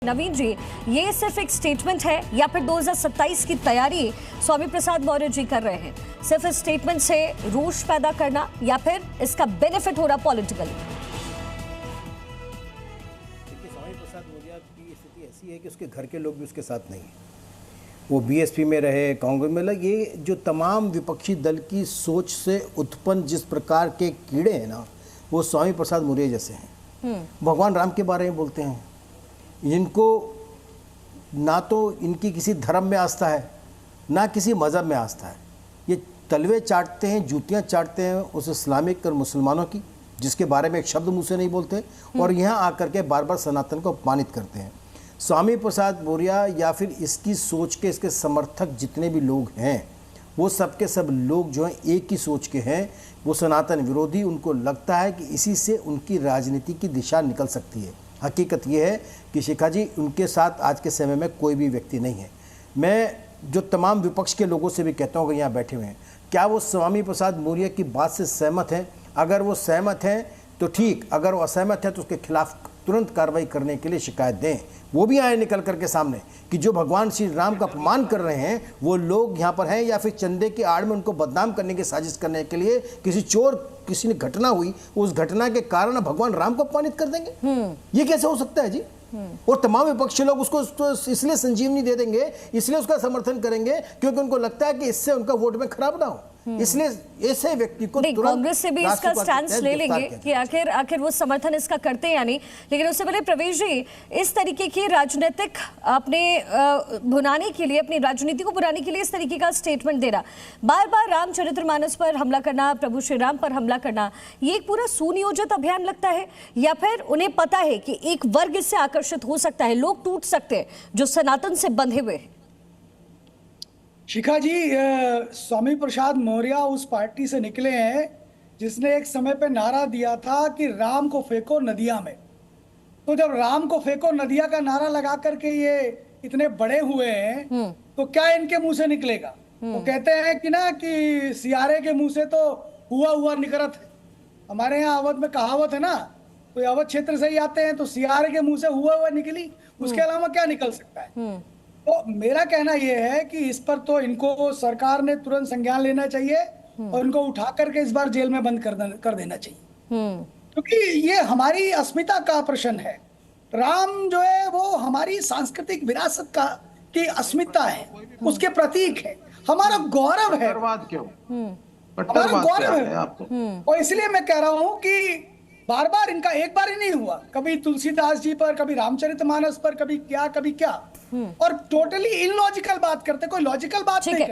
नवीन जी, ये सिर्फ एक स्टेटमेंट है या फिर 2027 की तैयारी स्वामी प्रसाद मौर्य जी कर रहे हैं? सिर्फ इस स्टेटमेंट से रोष पैदा करना या फिर इसका बेनिफिट हो रहा पॉलिटिकली? देखिए, स्वामी प्रसाद मौर्य की स्थिति ऐसी है कि उसके घर के लोग भी उसके साथ नहीं हैं। वो बीएसपी में रहे, कांग्रेस में लगे, ये जो तमाम विपक्षी दल की सोच से उत्पन्न जिस प्रकार के कीड़े हैं ना, वो स्वामी प्रसाद मौर्य जैसे हैं। भगवान राम के बारे में बोलते हैं, इनको ना तो इनकी किसी धर्म में आस्था है ना किसी मज़हब में आस्था है। ये तलवे चाटते हैं, जूतियां चाटते हैं उस इस्लामिक और मुसलमानों की, जिसके बारे में एक शब्द मुंह से नहीं बोलते, और यहाँ आकर के बार बार सनातन को अपमानित करते हैं। स्वामी प्रसाद मौर्य या फिर इसकी सोच के इसके समर्थक जितने भी लोग हैं, वो सब के सब लोग जो हैं एक ही सोच के हैं, वो सनातन विरोधी। उनको लगता है कि इसी से उनकी राजनीति की दिशा निकल सकती है। हकीकत ये है कि शिखा जी, उनके साथ आज के समय में कोई भी व्यक्ति नहीं है। मैं जो तमाम विपक्ष के लोगों से भी कहता हूँ कि यहाँ बैठे हुए हैं, क्या वो स्वामी प्रसाद मौर्य की बात से सहमत हैं? अगर वो सहमत हैं तो ठीक, अगर वो असहमत है तो उसके खिलाफ तुरंत कार्रवाई करने के लिए शिकायत दें। वो भी आए निकल करके सामने कि जो भगवान श्री राम का अपमान कर रहे हैं वो लोग यहाँ पर हैं, या फिर चंदे की आड़ में उनको बदनाम करने की साजिश करने के लिए किसी ने घटना हुई, उस घटना के कारण भगवान राम को अपमानित कर देंगे। ये कैसे हो सकता है जी? और तमाम विपक्षी लोग उसको इसलिए संजीवनी दे देंगे, इसलिए उसका समर्थन करेंगे क्योंकि उनको लगता है कि इससे उनका वोट में खराब ना हो। इसलिए ऐसे व्यक्ति को कांग्रेस से भी इसका स्टैंड ले लेंगे कि आखिर वो समर्थन इसका करते हैं या नहीं। लेकिन उससे पहले प्रवेश जी, इस तरीके की राजनीतिक अपने भुनाने के लिए, अपनी राजनीति को भुनाने के लिए इस तरीके का स्टेटमेंट देना, बार बार रामचरितमानस पर हमला करना, प्रभु श्री राम पर हमला करना, ये एक पूरा सुनियोजित अभियान लगता है, या फिर उन्हें पता है कि एक वर्ग इससे आकर्षित हो सकता है, लोग टूट सकते हैं जो सनातन से बंधे हुए हैं? शिखा जी, स्वामी प्रसाद मौर्य उस पार्टी से निकले हैं जिसने एक समय पे नारा दिया था कि राम को फेंको नदिया में। तो जब राम को फेंको नदिया का नारा लगा करके ये इतने बड़े हुए हैं, तो क्या इनके मुंह से निकलेगा? वो कहते हैं कि ना कि सियारे के मुंह से तो हुआ हुआ निकरत है। हमारे यहाँ अवध में कहावत है ना, तो अवध क्षेत्र से ही आते हैं, तो सियारे के मुंह से हुआ हुआ निकली, उसके अलावा क्या निकल सकता है? तो मेरा कहना यह है कि इस पर तो इनको सरकार ने तुरंत संज्ञान लेना चाहिए और इनको उठा करके इस बार जेल में बंद कर देना चाहिए, क्योंकि ये हमारी अस्मिता का प्रश्न है। राम जो है वो हमारी सांस्कृतिक विरासत की अस्मिता है, उसके प्रतीक है, हमारा गौरव है। क्यों? हमारा गौरव है। और इसलिए मैं कह रहा हूं कि बार बार इनका एक बार ही नहीं हुआ, कभी तुलसीदास जी पर, कभी रामचरितमानस पर, कभी क्या, और टोटली इलॉजिकल बात करते, कोई लॉजिकल बात नहीं।